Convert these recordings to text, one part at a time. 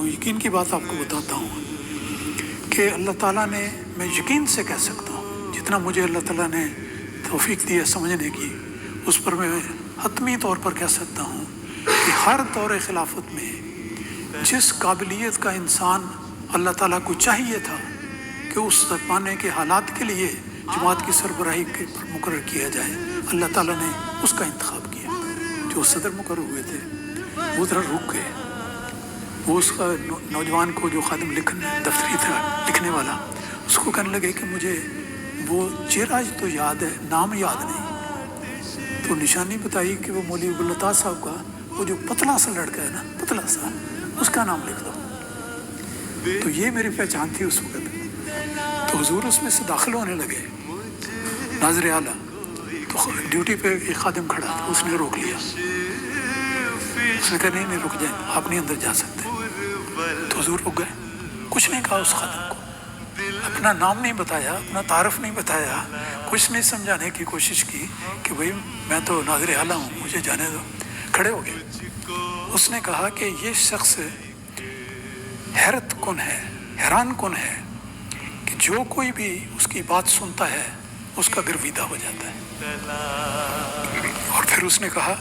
हूँ, यकीन की बात आपको बताता हूँ कि अल्लाह ताला ने, मैं यकीन से कह सकता हूँ, जितना मुझे अल्लाह ताला ने तौफीक दी है समझने की, उस पर मैं हतमी तौर पर कह सकता हूँ कि हर दौर खिलाफत में जिस काबिलियत का इंसान अल्लाह ताला को चाहिए था कि उस ज़माने के हालात के लिए जमात की सरबराही पर मुकर्रर किया जाए, अल्लाह ताला ने उसका इंतखाब किया। जो सदर मुकर्रर हुए थे वो ज़रा रुक गए। वो उसका नौजवान को, जो खादिम दफ्तरी था लिखने वाला, उसको कहने लगे कि मुझे वो चेहरा तो याद है, नाम याद नहीं। तो निशानी बताई कि वो मौलवी अब्दुल लताफ़ साहब का वो जो पतला सा लड़का है ना, पतला सा, उसका नाम लिख दो। तो ये मेरी पहचान थी उस वक्त। तो हुजूर उसमें से दाखिल होने लगे, नाज़िर आला। तो ड्यूटी पे एक खादिम खड़ा था, उसने रोक लिया। उसने कहा नहीं रुक जाए, आप नहीं अंदर जा सकते। तो हुजूर रुक गए, कुछ नहीं कहा उस खादिम को, अपना नाम नहीं बताया, अपना तारफ़ नहीं बताया, कुछ नहीं समझाने की कोशिश की कि भाई मैं तो नाज़िर आला हूँ, मुझे जाने दो। खड़े हो गए। उसने कहा कि ये शख्स हैरत कुन है, हैरान कुन है कि जो कोई भी उसकी बात सुनता है उसका गर्विदा हो जाता है। और फिर उसने कहा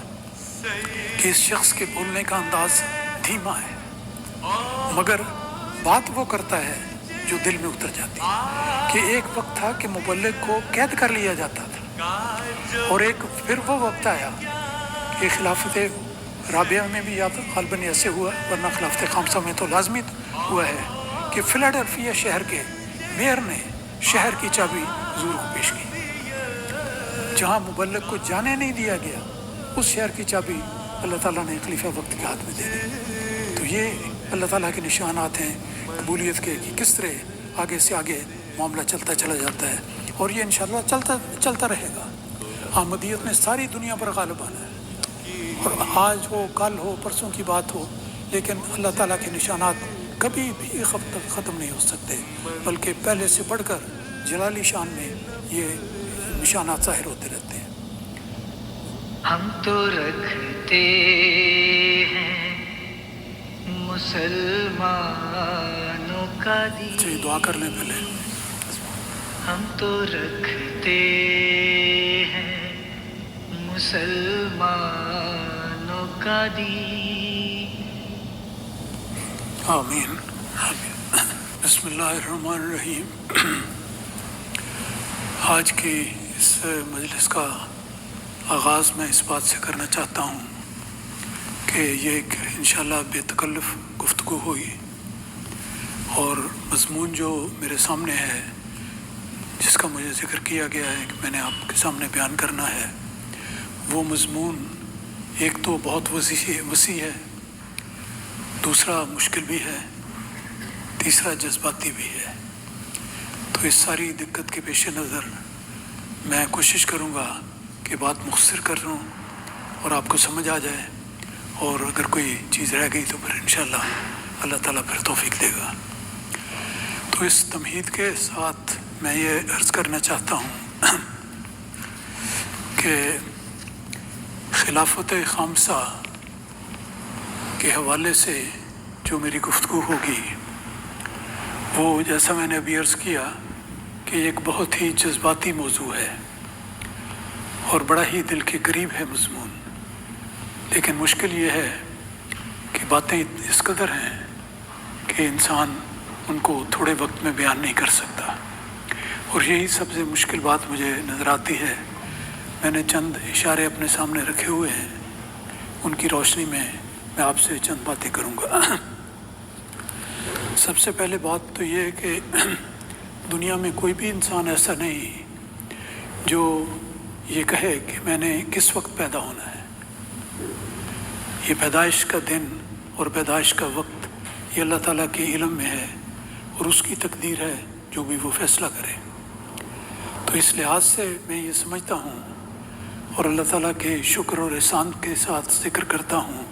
कि इस शख्स के बोलने का अंदाज धीमा है, मगर बात वो करता है जो दिल में उतर जाती है। कि एक वक्त था कि मुबल्लिग को कैद कर लिया जाता था, और एक फिर वो वक्त आया कि खिलाफत राबिया में भी या तो ग़ालिबन ऐसे हुआ, वरना खिलाफत खामसा में तो लाजमी हुआ है कि फिलाडेल्फिया शहर के मेयर ने शहर की चाबी हुजूर को पेश की। जहाँ मुबल्लिग को जाने नहीं दिया गया, उस शहर की चाबी अल्लाह ताला ने खलीफा वक्त के हाथ में दे दी। तो ये अल्लाह ताला के निशानात हैं कबूलियत के, कि किस तरह आगे से आगे मामला चलता चला जाता है, और ये इंशाअल्लाह चलता रहेगा। अहमदियत ने सारी दुनिया पर गालिब आना है, और आज हो, कल हो, परसों की बात हो, लेकिन अल्लाह ताला के निशानात कभी भी ख़त्म नहीं हो सकते, बल्कि पहले से बढ़कर जलाली शान में ये निशानात ज़ाहिर होते रहते हैं। हम तो रखते हैं मुसलमानों का दीन, चलिए दुआ कर लें पहले। हम तो रखते हैं मुसलमानों का दीन। आमीन आमीन। बिस्मिल्लाहिर्रहमानिर्रहीम। आज की इस मजलिस का आगाज़ मैं इस बात से करना चाहता हूँ कि ये एक इंशाअल्लाह बेतकल्लुफ़ गुफ्तगू होगी, और मज़मून जो मेरे सामने है, जिसका मुझे ज़िक्र किया गया है कि मैंने आपके सामने बयान करना है, वो मज़मून एक तो बहुत वसी है, दूसरा मुश्किल भी है, तीसरा जज्बाती भी है। तो इस सारी दिक्कत के पेश नज़र मैं कोशिश करूँगा कि बात मुख्तसर कर लूँ और आपको समझ आ जाए, और अगर कोई चीज़ रह गई तो फिर इंशाअल्लाह अल्लाह ताला फिर तौफीक देगा। तो इस तमहीद के साथ मैं ये अर्ज़ करना चाहता हूँ कि खिलाफत खामसा के हवाले से जो मेरी गुफ्तगू होगी, वो जैसा मैंने अभी अर्ज़ किया कि एक बहुत ही जज्बाती मौजू है और बड़ा ही दिल के करीब है मज़मून। लेकिन मुश्किल ये है कि बातें इस कदर हैं कि इंसान उनको थोड़े वक्त में बयान नहीं कर सकता, और यही सबसे मुश्किल बात मुझे नज़र आती है। मैंने चंद इशारे अपने सामने रखे हुए हैं, उनकी रोशनी में मैं आपसे चंद बातें करूँगा। सबसे पहले बात तो ये है कि दुनिया में कोई भी इंसान ऐसा नहीं जो ये कहे कि मैंने किस वक्त पैदा होना है। ये पैदाइश का दिन और पैदाइश का वक्त ये अल्लाह ताला के इल्म में है, और उसकी तकदीर है जो भी वो फ़ैसला करे। तो इस लिहाज से मैं ये समझता हूँ और अल्लाह ताला के शुक्र और एहसान के साथ ज़िक्र करता हूँ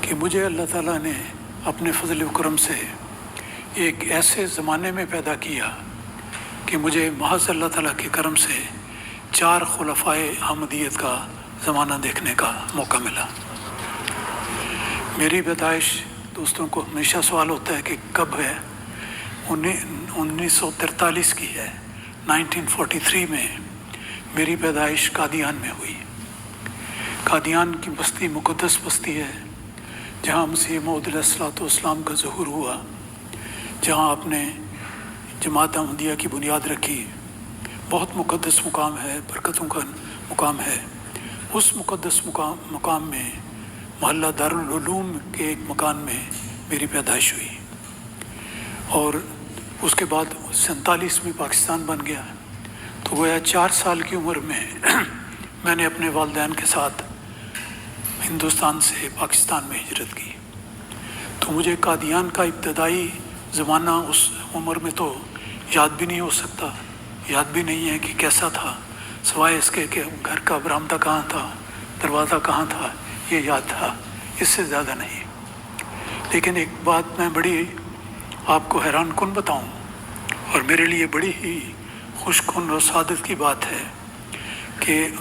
कि मुझे अल्लाह ताला ने अपने फ़ज़ल व करम से एक ऐसे ज़माने में पैदा किया कि मुझे महज़ अल्लाह ताला के करम से 4 खुलफ़ाए अहमदियत का ज़माना देखने का मौका मिला। मेरी पैदाइश दोस्तों को हमेशा सवाल होता है कि कब है। 1943 की है। 1943 में मेरी पैदाइश कादियान में हुई। कादियान की बस्ती मुक़द्दस बस्ती है, जहाँ मसीह मौऊद अलैहिस्सलाम का ज़हूर हुआ, जहाँ आपने जमात अहमदिया की बुनियाद रखी। बहुत मुक़द्दस मुकाम है, बरकतों का मुकाम है। उस मुक़द्दस मुकाम में मोहल्ला दारुल उलूम के एक मकान में मेरी पैदाइश हुई, और उसके बाद 47 में पाकिस्तान बन गया। तो गोया 4 साल की उम्र में मैंने अपने वालिदैन के साथ हिंदुस्तान से पाकिस्तान में हिजरत की। तो मुझे कादियान का इब्तदाई ज़माना उस उम्र में तो याद भी नहीं हो सकता, याद भी नहीं है कि कैसा था, सिवाय इसके कि घर का बरामदा कहाँ था, दरवाज़ा कहाँ था, ये याद था, इससे ज़्यादा नहीं। लेकिन एक बात मैं बड़ी आपको हैरान कुन बताऊं, और मेरे लिए बड़ी ही खुशकुन और सादत की बात है कि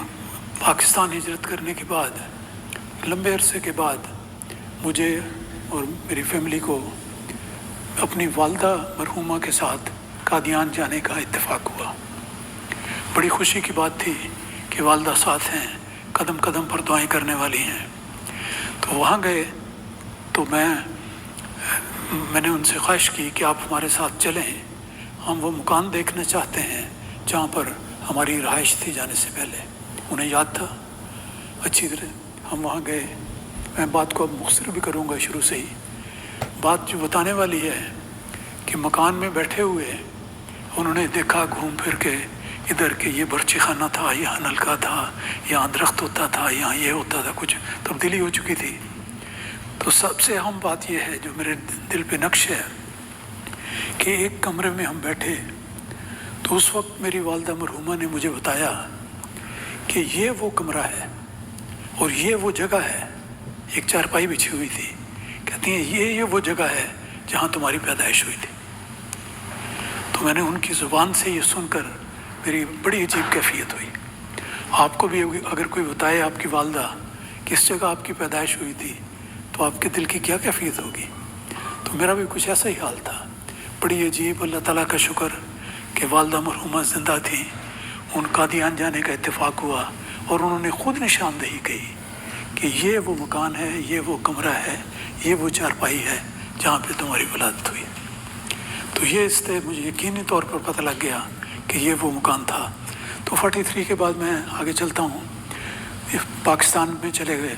पाकिस्तान हिजरत करने के बाद, लंबे अरसे के बाद, मुझे और मेरी फैमिली को अपनी वालदा मरहूमा के साथ कादियान जाने का इत्तेफाक हुआ। बड़ी खुशी की बात थी कि वालदा साथ हैं, कदम कदम पर दुआएं करने वाली हैं। तो वहाँ गए तो मैंने उनसे ख्वाहिश की कि आप हमारे साथ चलें, हम वो मकान देखना चाहते हैं जहाँ पर हमारी रहाइश थी जाने से पहले। उन्हें याद था अच्छी तरह। हम वहाँ गए। मैं बात को अब मुख्तसर भी करूँगा शुरू से ही। बात जो बताने वाली है कि मकान में बैठे हुए उन्होंने देखा घूम फिर के इधर के ये बर्ची खाना था, यहाँ नलका था, यहाँ दरख्त होता था, यहाँ ये होता था, कुछ तब्दीली हो चुकी थी। तो सबसे अहम बात यह है जो मेरे दिल पे नक्श है कि एक कमरे में हम बैठे, तो उस वक्त मेरी वालदा मरहूमा ने मुझे बताया कि ये वो कमरा है और ये वो जगह है। एक चारपाई बिछी हुई थी। कहती हैं ये वो जगह है जहाँ तुम्हारी पैदाइश हुई थी। तो मैंने उनकी ज़ुबान से ये सुनकर मेरी बड़ी अजीब कैफियत हुई। आपको भी अगर कोई बताए आपकी वालदा किस जगह आपकी पैदाइश हुई थी तो आपके दिल की क्या कैफियत होगी। तो मेरा भी कुछ ऐसा ही हाल था। बड़ी अजीब। अल्लाह ताला का शुक्र कि वालदा मरहूमा ज़िंदा थी। उन कादियान जाने का इत्तेफाक हुआ और उन्होंने ख़ुद निशानदेही की कि ये वो मकान है, ये वो कमरा है, ये वो चारपाई है जहाँ पे तुम्हारी वलादत हुई। तो ये इससे मुझे यकीनी तौर पर पता लग गया कि ये वो मकान था। तो 43 के बाद मैं आगे चलता हूँ। पाकिस्तान में चले गए।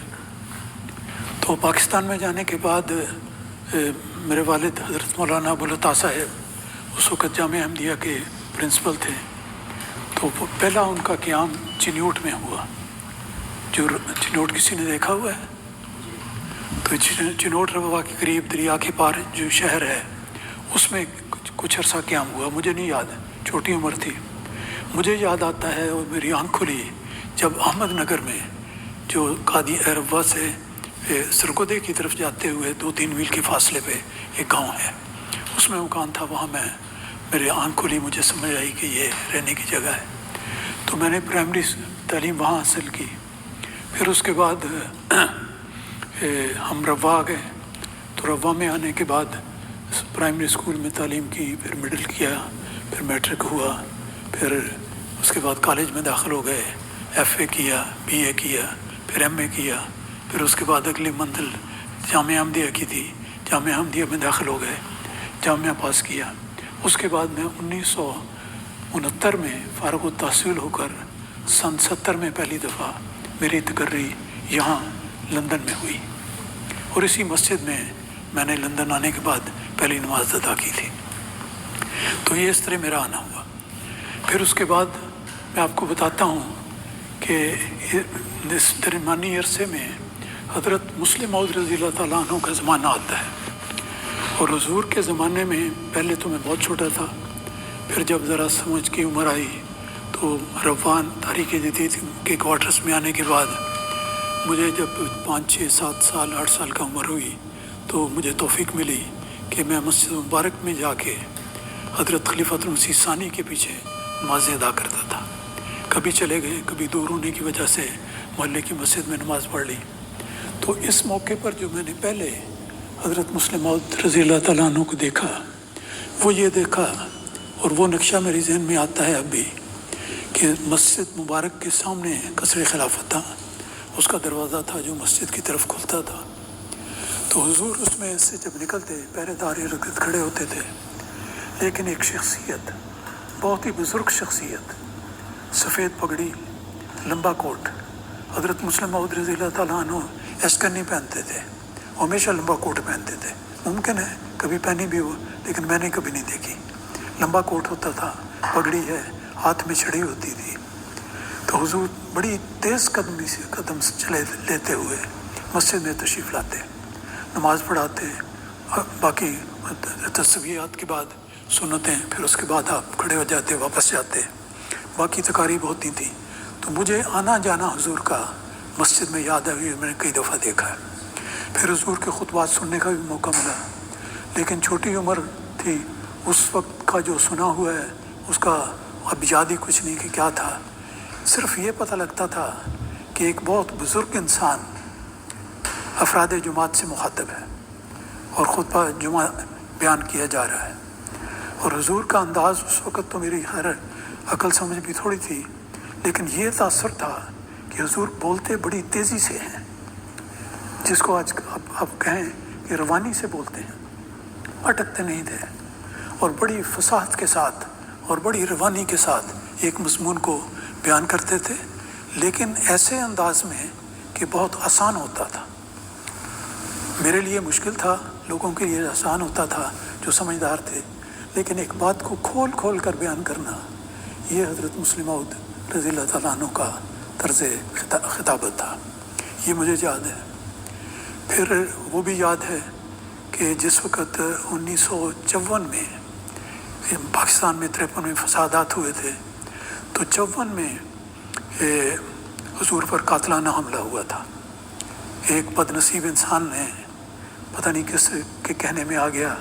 तो पाकिस्तान में जाने के बाद मेरे वालिद हज़रत मौलाना अबुल अता साहब उस वक़्त जामिया अहमदिया के प्रिंसिपल थे। तो पहला उनका क़याम चिन्यूट में हुआ। जो चिन्यूट किसी ने देखा हुआ है? तो चिन्यूट रवा के करीब दरिया के पार जो शहर है उसमें कुछ अरसा क़याम हुआ। मुझे नहीं याद, छोटी उम्र थी। मुझे याद आता है और मेरी आँख खुली जब अहमदनगर में जो कादी रवा से सरगोदे की तरफ जाते हुए 2-3 मील के फासले पे एक गांव है, उसमें मकान था। वहाँ मेरी आँख खुली, मुझे समझ आई कि ये रहने की जगह है। तो मैंने प्राइमरी तालीम वहाँ हासिल की। फिर उसके बाद हम रवा आ गए। तो रवा में आने के बाद प्राइमरी स्कूल में तालीम की, फिर मिडिल किया, फिर मैट्रिक हुआ, फिर उसके बाद कॉलेज में दाखिल हो गए, FA किया, BA किया, फिर MA किया। फिर उसके बाद अगली मंजिल जामिया अहमदिया की थी। जामिया अहमदिया में दाखिल हो गए, जामिया पास किया। उसके बाद मैं 1969 में फ़ारुक़ तहसील होकर सन 70 में पहली दफ़ा मेरी तकर्री यहाँ लंदन में हुई, और इसी मस्जिद में मैंने लंदन आने के बाद पहली नमाज अदा की थी। तो ये इस तरह मेरा आना हुआ। फिर उसके बाद मैं आपको बताता हूँ कि इस दरमियानी अरसे में हज़रत मुस्लिम मौऊद रज़ियल्लाहु ताला अन्हु का ज़माना आता है। और हुज़ूर के ज़माने में पहले तो मैं बहुत छोटा था, फिर जब ज़रा समझ की उम्र आई तो रवान तारीख़ जदीद के क्वार्टर्स में आने के बाद मुझे जब 5, 6, 7 साल 8 साल का उम्र हुई तो मुझे तौफ़ीक मिली कि मैं मस्जिद मुबारक में जाके हज़रत खलीफतुल मसीह सानी के पीछे नमाज़ें अदा करता था। कभी चले गए, कभी दूर होने की वजह से मोहल्ले की मस्जिद में नमाज़ पढ़ ली। तो इस मौके पर जो मैंने पहले हज़रत मुस्लिम मौद रज़ी अल्लाह ताला अन्हु को देखा, वो ये देखा और वो नक्शा मेरे जहन में आता है अब भी कि मस्जिद मुबारक के सामने कसर खिलाफत था, उसका दरवाज़ा था जो मस्जिद की तरफ खुलता था। तो हुजूर उसमें से जब निकलते पहरेदार इर्द-गिर्द खड़े होते थे, लेकिन एक शख्सियत, बहुत ही बुज़ुर्ग शख्सियत, सफ़ेद पगड़ी, लंबा कोट, हज़रत मुस्लिम मौद रज़ी अल्लाह ताला अन्हु एस्कर नहीं पहनते थे, हमेशा लंबा कोट पहनते थे। मुमकिन है कभी पहनी भी हो, लेकिन मैंने कभी नहीं देखी। लंबा कोट होता था, पगड़ी है, हाथ में छड़ी होती थी। तो हुजूर बड़ी तेज़ कदम से चले लेते हुए मस्जिद में तशरीफ़ लाते, नमाज पढ़ाते, बाकी तस्बीहात के बाद सुन्नतें, फिर उसके बाद आप खड़े हो जाते, वापस जाते, बाकी तकारीब होती थी। तो मुझे आना जाना हुजूर का मस्जिद में याद है, मैंने कई दफ़ा देखा है। फिर हुजूर के खुतबात सुनने का भी मौका मिला, लेकिन छोटी उम्र थी, उस वक्त का जो सुना हुआ है उसका अब याद ही कुछ नहीं कि क्या था। सिर्फ ये पता लगता था कि एक बहुत बुज़ुर्ग इंसान अफराद जुमात से मुखातब है और खुतबा जुमा बयान किया जा रहा है। और हुजूर का अंदाज़ उस वक़्त तो मेरी हर अकल समझ भी थोड़ी थी, लेकिन ये तासर था कि हुजूर बोलते बड़ी तेज़ी से हैं, जिसको आज आप कहें कि रवानी से बोलते हैं, अटकते नहीं थे और बड़ी फसाहत के साथ और बड़ी रवानी के साथ एक मज़मून को बयान करते थे, लेकिन ऐसे अंदाज में कि बहुत आसान होता था। मेरे लिए मुश्किल था, लोगों के लिए आसान होता था जो समझदार थे, लेकिन एक बात को खोल खोल कर बयान करना, ये हज़रत मुस्लिम मौद रज़ी अल्लाह ताला अन्हु का तर्ज़ खिताबत था। ये मुझे याद है। फिर वो भी याद है कि जिस वक़्त 1954 में पाकिस्तान में 53 में फसादात हुए थे, तो 54 में हुजूर पर कातलाना हमला हुआ था। एक बदनसीब इंसान ने, पता नहीं किस के कहने में आ गया,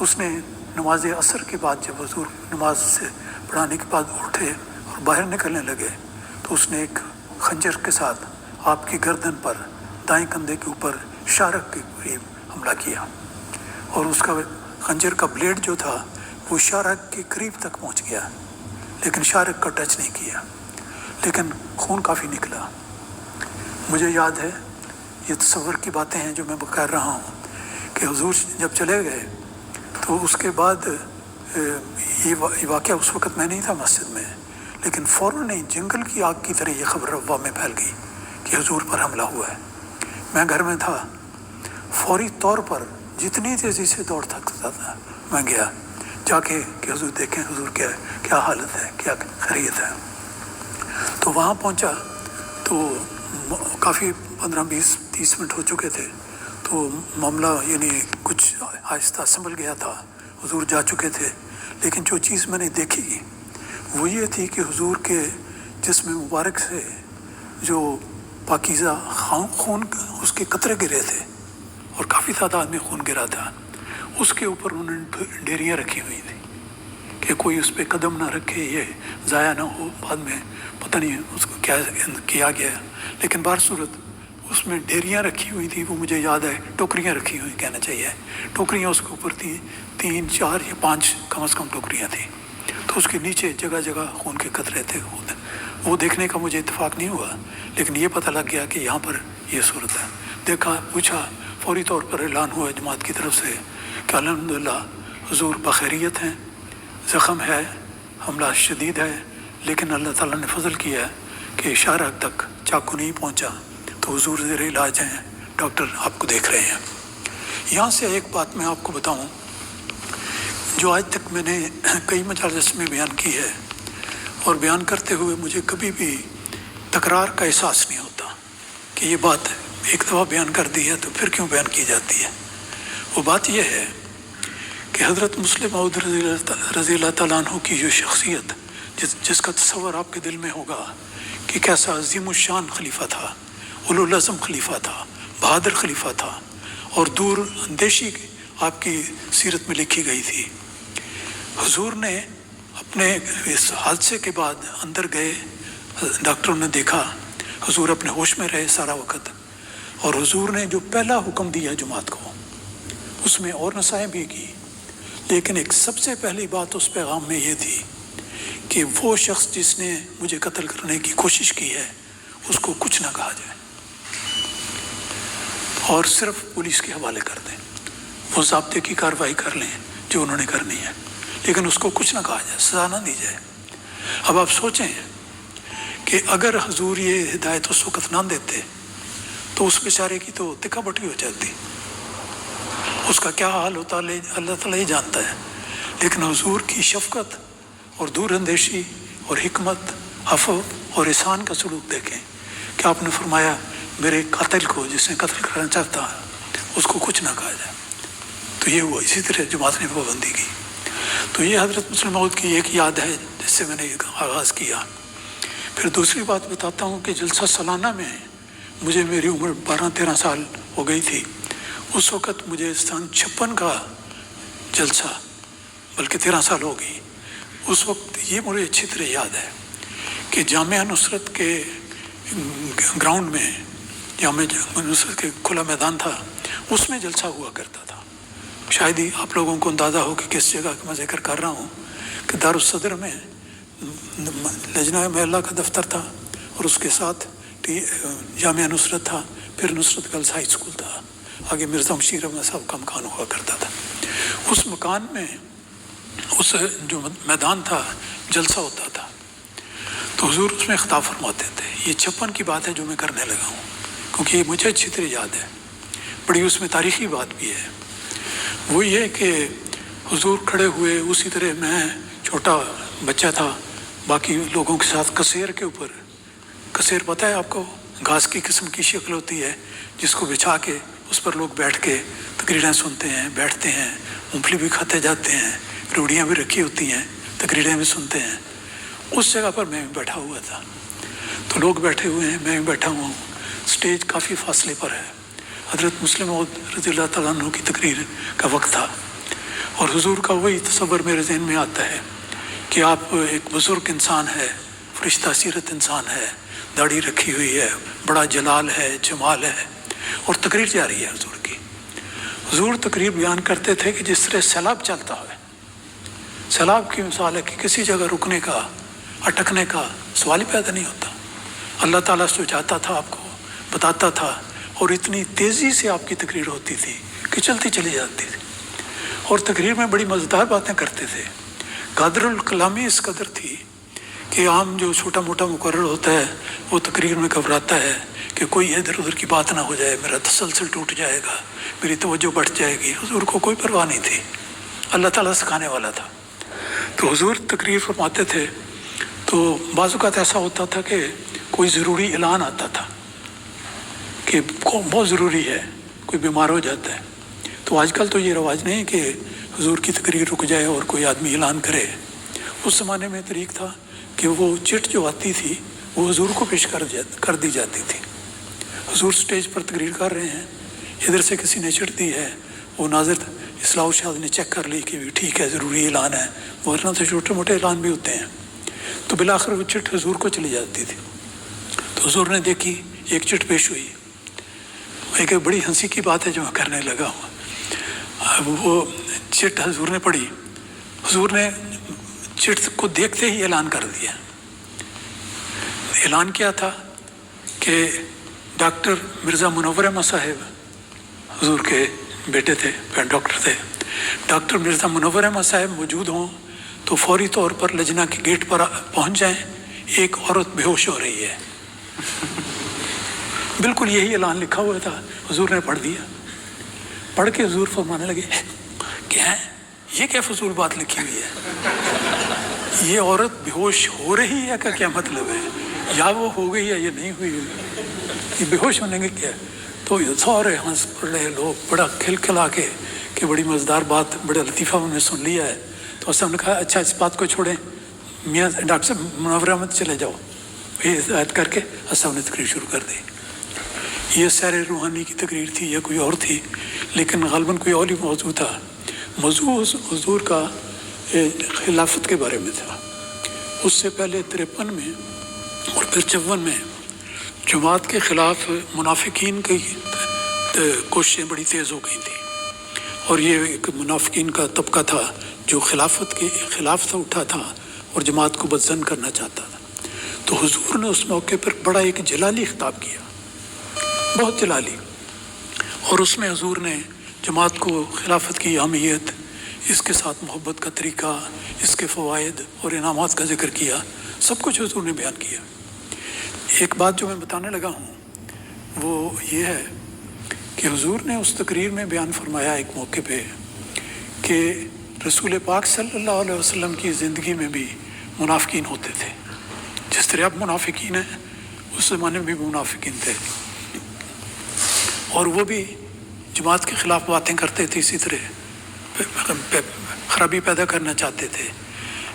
उसने नमाज असर के बाद जब हुजूर नमाज से पढ़ाने के बाद उठे और बाहर निकलने लगे, तो उसने एक खंजर के साथ आपकी गर्दन पर दाएं कंधे के ऊपर शारक के करीब हमला किया और उसका खंजर का ब्लेड जो था वो शारक के करीब तक पहुंच गया, लेकिन शारक का टच नहीं किया, लेकिन खून काफ़ी निकला। मुझे याद है, ये तस्वर की बातें हैं जो मैं कर रहा हूँ, कि हुजूर जब चले गए तो उसके बाद ये वाक़या, उस वक़्त मैं नहीं था मस्जिद में, लेकिन फ़ौरन ही जंगल की आग की तरह ये खबर अफ़वाह में फैल गई कि हुजूर पर हमला हुआ है। मैं घर में था, फौरी तौर पर जितनी तेज़ी से दौड़ सकता था मैं गया, जाके कि हुजूर देखें हुजूर क्या हालत है, क्या खैरियत है। तो वहाँ पहुँचा तो काफ़ी 15-20-30 मिनट हो चुके थे, तो मामला यानी कुछ आहिस्ता संभल गया था, हुजूर जा चुके थे। लेकिन जो चीज़ मैंने देखी वो ये थी कि हुजूर के जिस्म मुबारक से जो पाकीज़ा खून उसके कतरे गिरे थे और काफ़ी तादाद में खून गिरा था, उसके ऊपर उन्होंने ढेरियाँ रखी हुई थी कि कोई उस पर कदम ना रखे, ये ज़ाया ना हो। बाद में पता नहीं उसको क्या किया गया, लेकिन बार सूरत उसमें ढेरियाँ रखी हुई थी। वो मुझे याद है, टोकरियाँ रखी हुई कहना चाहिए, टोकरियाँ उसके ऊपर थी, 3, 4 या 5 कम से कम टोकरियाँ थी। तो उसके नीचे जगह जगह खून के कतरे थे। वो देखने का मुझे इत्तेफाक नहीं हुआ, लेकिन ये पता लग गया कि यहाँ पर ये सूरत है। देखा, पूछा, फौरी तौर पर ऐलान हुआ जमात की तरफ से कि अल्हम्दुलिल्लाह हुजूर बखैरियत हैं, ज़ख़म है, हमला शदीद है, लेकिन अल्लाह ताला ने फजल किया कि शारक तक चाकू नहीं पहुँचा, तो हुजूर ज़ेरे इलाज हैं, डॉक्टर आपको देख रहे हैं। यहाँ से एक बात मैं आपको बताऊँ जो आज तक मैंने कई मजालिस में बयान की है, और बयान करते हुए मुझे कभी भी तकरार का एहसास नहीं होता कि ये बात एक दफ़ा बयान कर दी है तो फिर क्यों बयान की जाती है। वो बात यह है कि हज़रत मुस्लिम मौद रज़ी अल्लाह ताला अन्हु की जो शख्सियत, जिसका तस्वर आपके दिल में होगा कि कैसा अज़ीमुश्शान खलीफा था, उलुल अज़म खलीफा था, बहादुर खलीफा था, और दूर अंदेशी आपकी सीरत में लिखी गई थी। हुजूर ने अपने इस हादसे के बाद अंदर गए, डॉक्टरों ने देखा, हुजूर अपने होश में रहे सारा वक़्त, और हुजूर ने जो पहला हुक्म दिया जुमात को, اس میں اور نصائح بھی کی، لیکن ایک سب سے پہلی بات اس پیغام میں یہ تھی کہ وہ شخص جس نے مجھے قتل کرنے کی کوشش کی ہے اس کو کچھ نہ کہا جائے اور صرف پولیس کے حوالے کر دیں، وہ ضابطے کی کارروائی کر لیں جو انہوں نے کرنی ہے، لیکن اس کو کچھ نہ کہا جائے، سزا نہ دی جائے۔ اب آپ سوچیں کہ اگر حضور یہ ہدایت اس وقت نہ دیتے تو اس بیچارے کی تو تکا بٹی ہو جاتی، اس کا کیا حال ہوتا اللہ تعالیٰ ہی جانتا ہے۔ لیکن حضور کی شفقت اور دور اندیشی اور حکمت، عفو اور احسان کا سلوک دیکھیں کہ آپ نے فرمایا میرے قاتل کو، جس نے قتل کرنا چاہتا ہے، اس کو کچھ نہ کہا جائے۔ تو یہ ہوا۔ اسی طرح جماعت نے پابندی کی۔ تو یہ حضرت مسلم موعود کی ایک یاد ہے جس سے میں نے آغاز کیا۔ پھر دوسری بات بتاتا ہوں کہ جلسہ سالانہ میں مجھے، میری عمر 12-13 سال ہو گئی تھی اس وقت، مجھے سن 56 کا جلسہ، بلکہ 13 سال ہو گئی اس وقت، یہ مجھے اچھی طرح یاد ہے کہ جامعہ نصرت کے گراؤنڈ میں، جامعہ نصرت کے کھلا میدان تھا، اس میں جلسہ ہوا کرتا تھا۔ شاید ہی آپ لوگوں کو اندازہ ہو کہ کس جگہ کا میں ذکر کر رہا ہوں کہ دارالصدر میں لجنہ محلہ کا دفتر تھا اور اس کے ساتھ جامعہ نصرت تھا، پھر نصرت گرلز ہائی اسکول تھا، آگے مرزا مشیر احمد صاحب کا مکان ہوا کرتا تھا۔ اس مکان میں، اس جو میدان تھا، جلسہ ہوتا تھا تو حضور اس میں خطاب فرماتے تھے۔ یہ 56 کی بات ہے جو میں کرنے لگا ہوں، کیونکہ یہ مجھے اچھی طرح یاد ہے، بڑی اس میں تاریخی بات بھی ہے۔ وہ یہ کہ حضور کھڑے ہوئے، اسی طرح میں چھوٹا بچہ تھا باقی لوگوں کے ساتھ، کسیر کے اوپر، کسیر پتہ ہے آپ کو، گھاس کی قسم کی شکل ہوتی ہے جس کو بچھا کے اس پر لوگ بیٹھ کے تقریریں سنتے ہیں، بیٹھتے ہیں، مونگ پھلی بھی کھاتے جاتے ہیں، روڑیاں بھی رکھی ہوتی ہیں، تقریریں بھی سنتے ہیں۔ اس جگہ پر میں بھی بیٹھا ہوا تھا، تو لوگ بیٹھے ہوئے ہیں، میں بھی بیٹھا ہوا ہوں، سٹیج کافی فاصلے پر ہے، حضرت مسلم موعود رضی اللہ تعالیٰ عنہ کی تقریر کا وقت تھا، اور حضور کا وہی تصور میرے ذہن میں آتا ہے کہ آپ ایک بزرگ انسان ہے، فرشتہ سیرت انسان ہے، داڑھی رکھی ہوئی ہے، بڑا جلال ہے، جمال ہے، اور تقریر جاری ہے حضور کی۔ حضور تقریر بیان کرتے تھے کہ جس طرح سیلاب چلتا ہے، سیلاب کی مثال ہے کہ کسی جگہ رکنے کا، اٹکنے کا سوال ہی پیدا نہیں ہوتا۔ اللہ تعالیٰ سے چاہتا تھا آپ کو بتاتا تھا، اور اتنی تیزی سے آپ کی تقریر ہوتی تھی کہ چلتی چلی جاتی تھی، اور تقریر میں بڑی مزیدار باتیں کرتے تھے۔ قادر الکلامی اس قدر تھی کہ عام جو چھوٹا موٹا مقرر ہوتا ہے وہ تقریر میں گھبراتا ہے کہ کوئی ادھر ادھر کی بات نہ ہو جائے، میرا تسلسل ٹوٹ جائے گا، میری توجہ بڑھ جائے گی۔ حضور کو کوئی پرواہ نہیں تھی، اللہ تعالیٰ سکھانے والا تھا۔ تو حضور تقریر فرماتے تھے تو بعض اوقات ایسا ہوتا تھا کہ کوئی ضروری اعلان آتا تھا کہ بہت ضروری ہے، کوئی بیمار ہو جاتا ہے۔ تو آج کل تو یہ رواج نہیں کہ حضور کی تقریر رک جائے اور کوئی آدمی اعلان کرے۔ اس زمانے میں طریق تھا کہ وہ چٹ جو آتی تھی وہ حضور کو پیش کر دی جاتی تھی۔ حضور سٹیج پر تقریر کر رہے ہیں، ادھر سے کسی نے چٹ دی ہے، وہ ناظر اصلاح الشاذ نے چیک کر لی کہ ٹھیک ہے، ضروری اعلان ہے، ورنہ تو چھوٹے موٹے اعلان بھی ہوتے ہیں۔ تو بالآخر وہ چٹ حضور کو چلی جاتی تھی۔ تو حضور نے دیکھی، ایک چٹ پیش ہوئی۔ ایک بڑی ہنسی کی بات ہے جو میں کرنے لگا ہوں۔ وہ چٹ حضور نے پڑھی، حضور نے چٹ کو دیکھتے ہی اعلان کر دیا۔ اعلان کیا تھا کہ ڈاکٹر مرزا منور احمد صاحب، حضور کے بیٹے تھے، ڈاکٹر تھے، ڈاکٹر مرزا منور احمد صاحب موجود ہوں تو فوری طور پر لجنہ کے گیٹ پر پہنچ جائیں، ایک عورت بے ہوش ہو رہی ہے۔ بالکل یہی اعلان لکھا ہوا تھا، حضور نے پڑھ دیا۔ پڑھ کے حضور فرمانے لگے کیا ہے یہ، کیا فضول بات لکھی ہوئی ہے، یہ عورت بے ہوش ہو رہی ہے کا کیا مطلب ہے، یا وہ ہو گئی ہے یا نہیں ہوئی، یہ بے ہوش ہونے کے کیا۔ تو سارے ہنس پڑے لوگ، بڑا کھل کھلا کے کہ بڑی مزیدار بات، بڑا لطیفہ انہوں نے سن لیا ہے۔ تو اس نے کہا اچھا اس بات کو چھوڑیں، میاں ڈاکٹر صاحب منور احمد چلے جاؤ، یہ ہدایت کر کے صاحب نے تقریر شروع کر دی۔ یہ سیر روحانی کی تقریر تھی یا کوئی اور تھی، لیکن غالباً کوئی اور ہی موضوع تھا۔ موضوع حضور کا خلافت کے بارے میں تھا۔ اس سے پہلے 53 میں اور پھر 54 میں جماعت کے خلاف منافقین کی کوششیں بڑی تیز ہو گئی تھیں۔ اور یہ ایک منافقین کا طبقہ تھا جو خلافت کے خلاف سے اٹھا تھا اور جماعت کو بدزن کرنا چاہتا تھا. تو حضور نے اس موقع پر بڑا ایک جلالی خطاب کیا، بہت جلالی، اور اس میں حضور نے جماعت کو خلافت کی اہمیت، اس کے ساتھ محبت کا طریقہ، اس کے فوائد اور انعامات کا ذکر کیا. سب کچھ حضور نے بیان کیا. ایک بات جو میں بتانے لگا ہوں وہ یہ ہے کہ حضور نے اس تقریر میں بیان فرمایا ایک موقع پہ کہ رسول پاک صلی اللہ علیہ وسلم کی زندگی میں بھی منافقین ہوتے تھے. جس طرح اب منافقین ہیں اس زمانے میں بھی منافقین تھے، اور وہ بھی جماعت کے خلاف باتیں کرتے تھے، اسی طرح خرابی پیدا کرنا چاہتے تھے.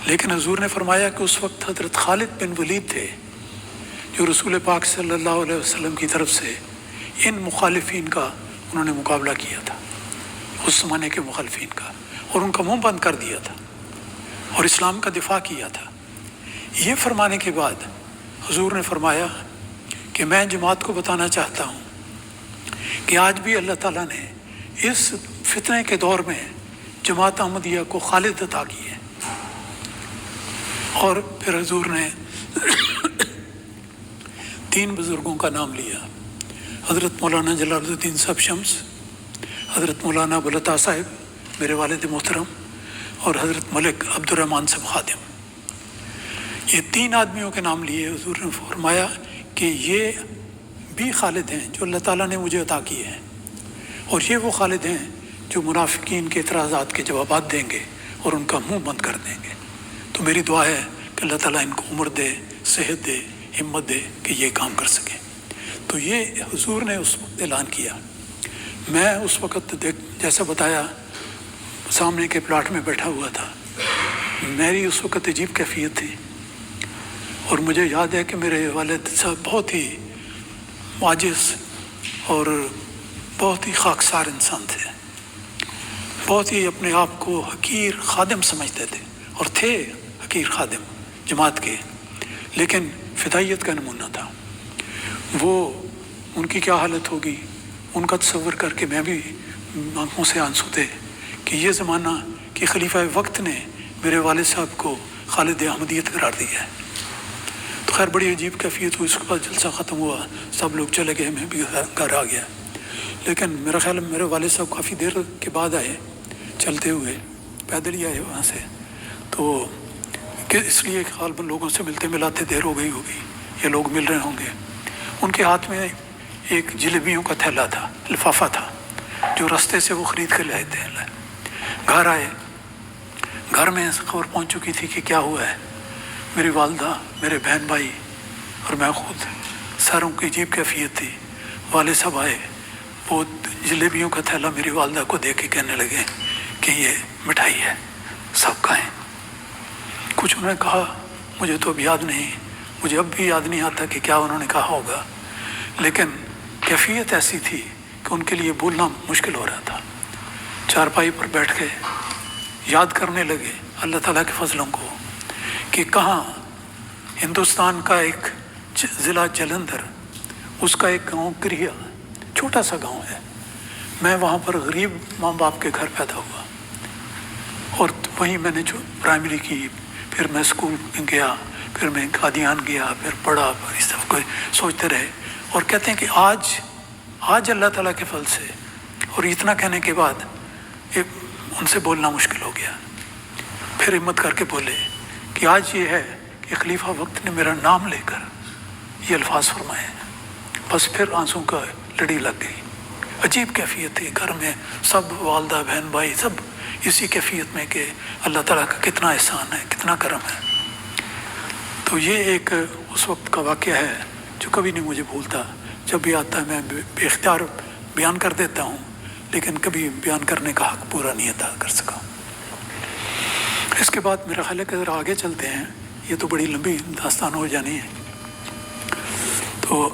لیکن حضور نے فرمایا کہ اس وقت حضرت خالد بن ولید تھے جو رسول پاک صلی اللہ علیہ وسلم کی طرف سے ان مخالفین کا انہوں نے مقابلہ کیا تھا، اس زمانے کے مخالفین کا، اور ان کا منہ بند کر دیا تھا اور اسلام کا دفاع کیا تھا. یہ فرمانے کے بعد حضور نے فرمایا کہ میں جماعت کو بتانا چاہتا ہوں کہ آج بھی اللہ تعالیٰ نے اس فتنے کے دور میں جماعت احمدیہ کو خالد عطا کی ہے. اور پھر حضور نے 3 بزرگوں کا نام لیا، حضرت مولانا جلال الدین صاحب شمس، حضرت مولانا ابوالعطا صاحب میرے والد محترم، اور حضرت ملک عبد الرحمن صاحب خادم. یہ 3 آدمیوں کے نام لیے. حضور نے فرمایا کہ یہ بھی خالد ہیں جو اللہ تعالیٰ نے مجھے عطا کیے ہیں، اور یہ وہ خالد ہیں جو منافقین کے اعتراضات کے جوابات دیں گے اور ان کا منہ بند کر دیں گے. تو میری دعا ہے کہ اللہ تعالیٰ ان کو عمر دے، صحت دے، ہمت دے کہ یہ کام کر سکیں. تو یہ حضور نے اس وقت اعلان کیا. میں اس وقت جیسا بتایا سامنے کے پلاٹ میں بیٹھا ہوا تھا. میری اس وقت عجیب کیفیت تھی، اور مجھے یاد ہے کہ میرے والد صاحب بہت ہی معجز اور بہت ہی خاکسار انسان تھے، بہت ہی اپنے آپ کو حقیر خادم سمجھتے تھے، اور تھے حقیر خادم جماعت کے، لیکن فدائیت کا نمونہ تھا. وہ ان کی کیا حالت ہوگی ان کا تصور کر کے میں بھی آنکھوں سے آنسو تھے کہ یہ زمانہ کہ خلیفہ وقت نے میرے والد صاحب کو خالد احمدیت قرار دیا ہے. تو خیر بڑی عجیب کیفیت ہوئی. اس کے بعد جلسہ ختم ہوا، سب لوگ چلے گئے، میں بھی گھر آ گیا. لیکن میرا خیال ہے میرے والد صاحب کافی دیر کے بعد آئے، چلتے ہوئے پیدل ہی آئے وہاں سے. تو کہ اس لیے غالباً لوگوں سے ملتے ملاتے دیر ہو گئی ہوگی، یہ لوگ مل رہے ہوں گے. ان کے ہاتھ میں ایک جلیبیوں کا تھیلا تھا، لفافہ تھا، جو رستے سے وہ خرید کر لائے تھے. گھر آئے، گھر میں خبر پہنچ چکی تھی کہ کیا ہوا ہے. میری والدہ، میرے بہن بھائی اور میں خود، ساروں کی عجیب کیفیت تھی. والد صاحب آئے، وہ جلیبیوں کا تھیلا میری والدہ کو دے کے کہنے لگے کہ یہ مٹھائی ہے، سب کھائیں. کچھ انہوں نے کہا، مجھے تو اب یاد نہیں، مجھے اب بھی یاد نہیں آتا کہ کیا انہوں نے کہا ہوگا، لیکن کیفیت ایسی تھی کہ ان کے لیے بولنا مشکل ہو رہا تھا. چارپائی پر بیٹھ کے یاد کرنے لگے اللہ تعالیٰ کے فضلوں کو کہ کہاں ہندوستان کا ایک ضلع جلندھر، اس کا ایک گاؤں کریا، چھوٹا سا گاؤں ہے، میں وہاں پر غریب ماں باپ کے گھر پیدا ہوا، اور وہیں میں نے جو پرائمری کی، پھر میں اسکول گیا، پھر میں قادیان گیا، پھر پڑھا، پھر اس سب کو سوچتے رہے. اور کہتے ہیں کہ آج اللہ تعالیٰ کے فضل سے، اور اتنا کہنے کے بعد ان سے بولنا مشکل ہو گیا. پھر ہمت کر کے بولے کہ آج یہ ہے کہ خلیفہ وقت نے میرا نام لے کر یہ الفاظ فرمائے. بس پھر آنسوں کا لڑی لگ گئی. عجیب کیفیت تھی. گھر میں سب، والدہ، بہن بھائی، سب اسی کیفیت میں کہ اللہ تعالیٰ کا کتنا احسان ہے، کتنا کرم ہے. تو یہ ایک اس وقت کا واقعہ ہے جو کبھی نہیں مجھے بھولتا. جب بھی آتا ہے میں بے اختیار بیان کر دیتا ہوں، لیکن کبھی بیان کرنے کا حق پورا نہیں ادا کر سکا. اس کے بعد میرا خیال ہے کہ آگے چلتے ہیں، یہ تو بڑی لمبی داستان ہو جانی ہے. تو